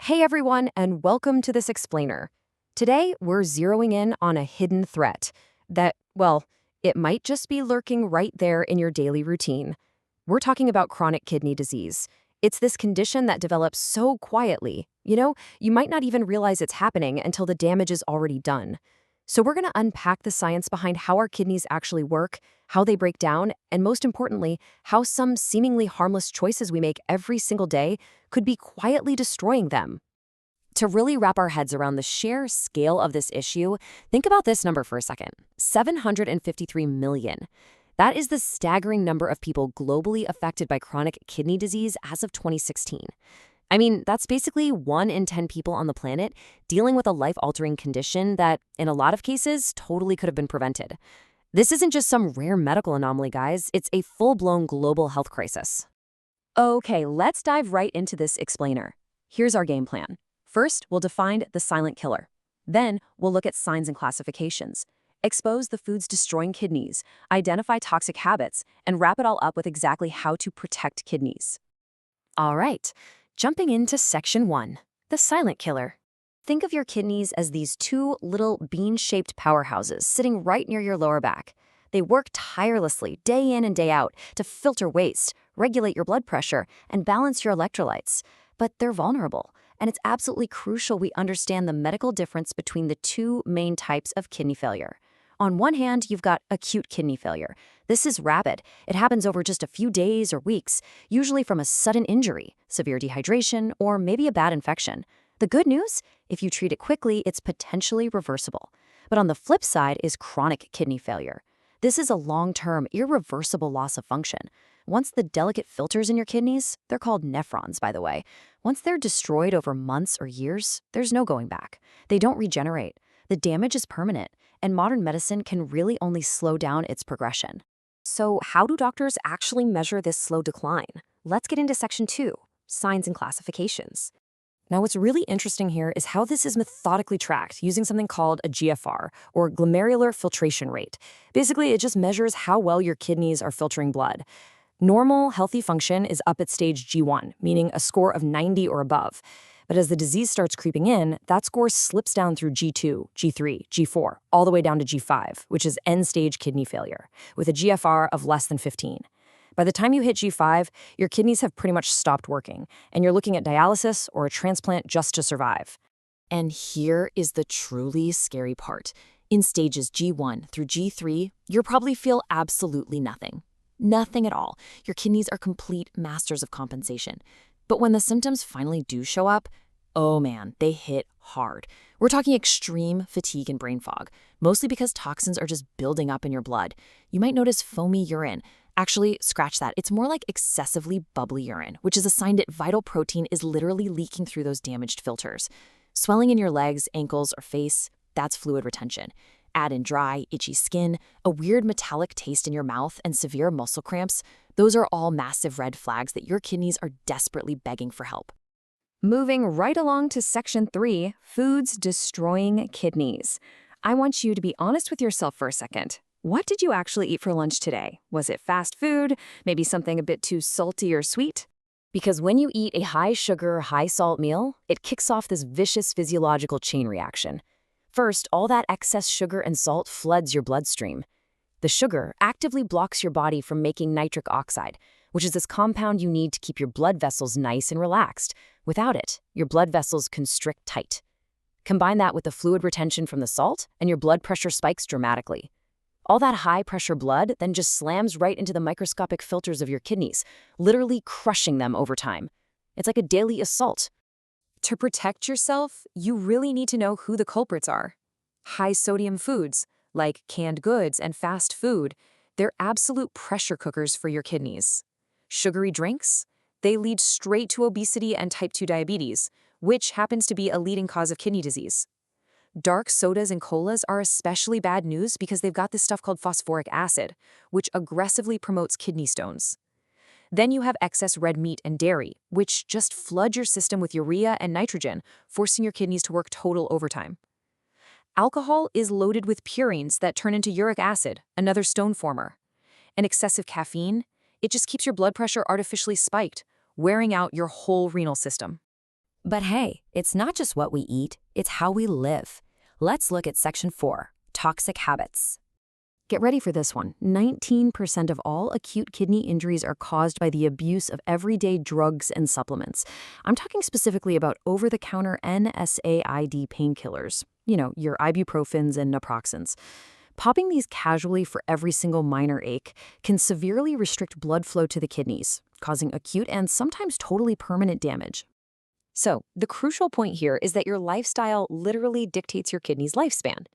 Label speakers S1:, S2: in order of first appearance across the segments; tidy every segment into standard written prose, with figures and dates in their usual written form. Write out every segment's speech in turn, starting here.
S1: Hey everyone, and welcome to this explainer. Today, we're zeroing in on a hidden threat that, well, it might just be lurking right there in your daily routine. We're talking about chronic kidney disease. It's this condition that develops so quietly. You might not even realize it's happening until the damage is already done. So we're going to unpack the science behind how our kidneys actually work, how they break down, and most importantly, how some seemingly harmless choices we make every single day could be quietly destroying them. To really wrap our heads around the sheer scale of this issue, think about this number for a second: 753 million. That is the staggering number of people globally affected by chronic kidney disease as of 2016. I mean, that's basically 1 in 10 people on the planet dealing with a life-altering condition that, in a lot of cases, totally could have been prevented. This isn't just some rare medical anomaly, guys. It's a full-blown global health crisis. Okay, let's dive right into this explainer. Here's our game plan. First, we'll define the silent killer. Then, we'll look at signs and classifications, expose the foods destroying kidneys, identify toxic habits, and wrap it all up with exactly how to protect kidneys. All right, jumping into section 1, the silent killer. Think of your kidneys as these 2 little bean-shaped powerhouses sitting right near your lower back. They work tirelessly, day in and day out, to filter waste, regulate your blood pressure, and balance your electrolytes. But they're vulnerable. And it's absolutely crucial we understand the medical difference between the 2 main types of kidney failure. On one hand, you've got acute kidney failure. This is rapid. It happens over just a few days or weeks, usually from a sudden injury, severe dehydration, or maybe a bad infection. The good news? If you treat it quickly, it's potentially reversible. But on the flip side is chronic kidney failure. This is a long-term, irreversible loss of function. Once the delicate filters in your kidneys, they're called nephrons, by the way, once they're destroyed over months or years, there's no going back. They don't regenerate. The damage is permanent, and modern medicine can really only slow down its progression. So how do doctors actually measure this slow decline? Let's get into section 2, signs and classifications. Now, what's really interesting here is how this is methodically tracked using something called a GFR, or glomerular filtration rate. Basically, it just measures how well your kidneys are filtering blood. Normal, healthy function is up at stage G1, meaning a score of 90 or above. But as the disease starts creeping in, that score slips down through G2, G3, G4, all the way down to G5, which is end-stage kidney failure, with a GFR of less than 15. By the time you hit G5, your kidneys have pretty much stopped working, and you're looking at dialysis or a transplant just to survive. And here is the truly scary part. In stages G1 through G3, you'll probably feel absolutely nothing. Nothing at all. Your kidneys are complete masters of compensation. But when the symptoms finally do show up, oh man, they hit hard. We're talking extreme fatigue and brain fog, mostly because toxins are just building up in your blood. You might notice foamy urine. Actually, scratch that. It's more like excessively bubbly urine, which is a sign that vital protein is literally leaking through those damaged filters. Swelling in your legs, ankles, or face, that's fluid retention. Add in dry, itchy skin, a weird metallic taste in your mouth, and severe muscle cramps. Those are all massive red flags that your kidneys are desperately begging for help. Moving right along to section 3, foods destroying kidneys. I want you to be honest with yourself for a second. What did you actually eat for lunch today? Was it fast food? Maybe something a bit too salty or sweet? Because when you eat a high-sugar, high-salt meal, it kicks off this vicious physiological chain reaction. First, all that excess sugar and salt floods your bloodstream. The sugar actively blocks your body from making nitric oxide, which is this compound you need to keep your blood vessels nice and relaxed. Without it, your blood vessels constrict tight. Combine that with the fluid retention from the salt, and your blood pressure spikes dramatically. All that high-pressure blood then just slams right into the microscopic filters of your kidneys, literally crushing them over time. It's like a daily assault. To protect yourself, you really need to know who the culprits are. High-sodium foods, like canned goods and fast food, they're absolute pressure cookers for your kidneys. Sugary drinks, they lead straight to obesity and type 2 diabetes, which happens to be a leading cause of kidney disease. Dark sodas and colas are especially bad news because they've got this stuff called phosphoric acid, which aggressively promotes kidney stones. Then you have excess red meat and dairy, which just flood your system with urea and nitrogen, forcing your kidneys to work total overtime. Alcohol is loaded with purines that turn into uric acid, another stone former. And excessive caffeine, it just keeps your blood pressure artificially spiked, wearing out your whole renal system.
S2: But hey, it's not just what we eat, it's how we live. Let's look at Section 4, Toxic Habits.
S1: Get ready for this one. 19% of all acute kidney injuries are caused by the abuse of everyday drugs and supplements. I'm talking specifically about over-the-counter NSAID painkillers. You know, your ibuprofens and naproxens. Popping these casually for every single minor ache can severely restrict blood flow to the kidneys, causing acute and sometimes totally permanent damage. So, the crucial point here is that your lifestyle literally dictates your kidney's lifespan.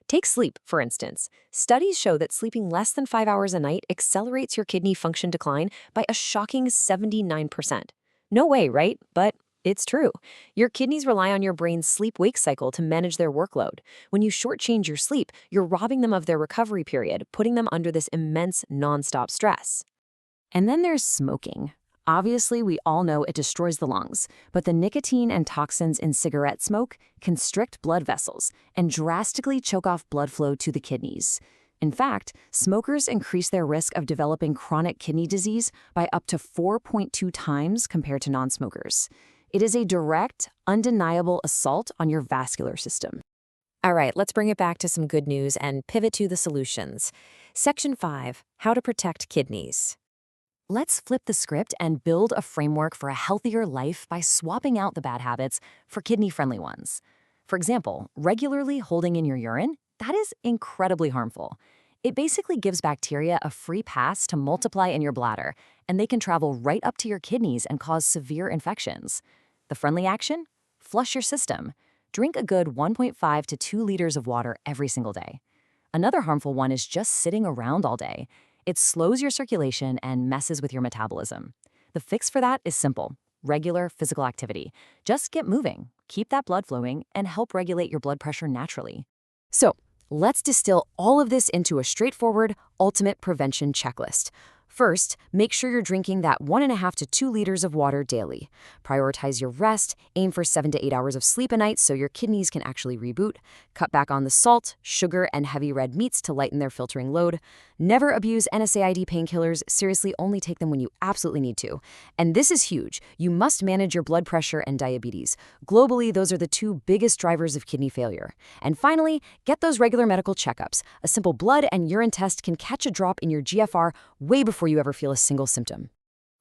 S1: Take sleep, for instance. Studies show that sleeping less than 5 hours a night accelerates your kidney function decline by a shocking 79%. No way, right? But it's true. Your kidneys rely on your brain's sleep-wake cycle to manage their workload. When you shortchange your sleep, you're robbing them of their recovery period, putting them under this immense nonstop stress. And then there's smoking. Obviously, we all know it destroys the lungs, but the nicotine and toxins in cigarette smoke constrict blood vessels and drastically choke off blood flow to the kidneys. In fact, smokers increase their risk of developing chronic kidney disease by up to 4.2 times compared to non-smokers. It is a direct, undeniable assault on your vascular system. All right, let's bring it back to some good news and pivot to the solutions. Section 5, How to Protect Kidneys. Let's flip the script and build a framework for a healthier life by swapping out the bad habits for kidney-friendly ones. For example, regularly holding in your urine, that is incredibly harmful. It basically gives bacteria a free pass to multiply in your bladder, and they can travel right up to your kidneys and cause severe infections. The friendly action? Flush your system. Drink a good 1.5 to 2 liters of water every single day. Another harmful one is just sitting around all day. It slows your circulation and messes with your metabolism. The fix for that is simple: regular physical activity. Just get moving, keep that blood flowing, and help regulate your blood pressure naturally. So, let's distill all of this into a straightforward, ultimate prevention checklist. First, make sure you're drinking that 1.5 to 2 liters of water daily. Prioritize your rest, aim for 7 to 8 hours of sleep a night so your kidneys can actually reboot. Cut back on the salt, sugar, and heavy red meats to lighten their filtering load. Never abuse NSAID painkillers. Seriously, only take them when you absolutely need to. And this is huge. You must manage your blood pressure and diabetes. Globally, those are the two biggest drivers of kidney failure. And finally, get those regular medical checkups. A simple blood and urine test can catch a drop in your GFR way before you ever feel a single symptom.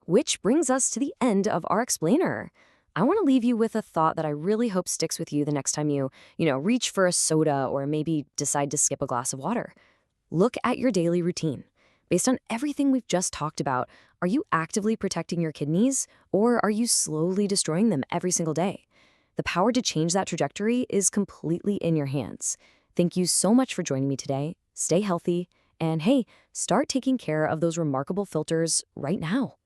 S1: Which brings us to the end of our explainer. I want to leave you with a thought that I really hope sticks with you the next time you reach for a soda or maybe decide to skip a glass of water. Look at your daily routine. Based on everything we've just talked about, are you actively protecting your kidneys, or are you slowly destroying them every single day? The power to change that trajectory is completely in your hands. Thank you so much for joining me today. Stay healthy, and hey, start taking care of those remarkable filters right now.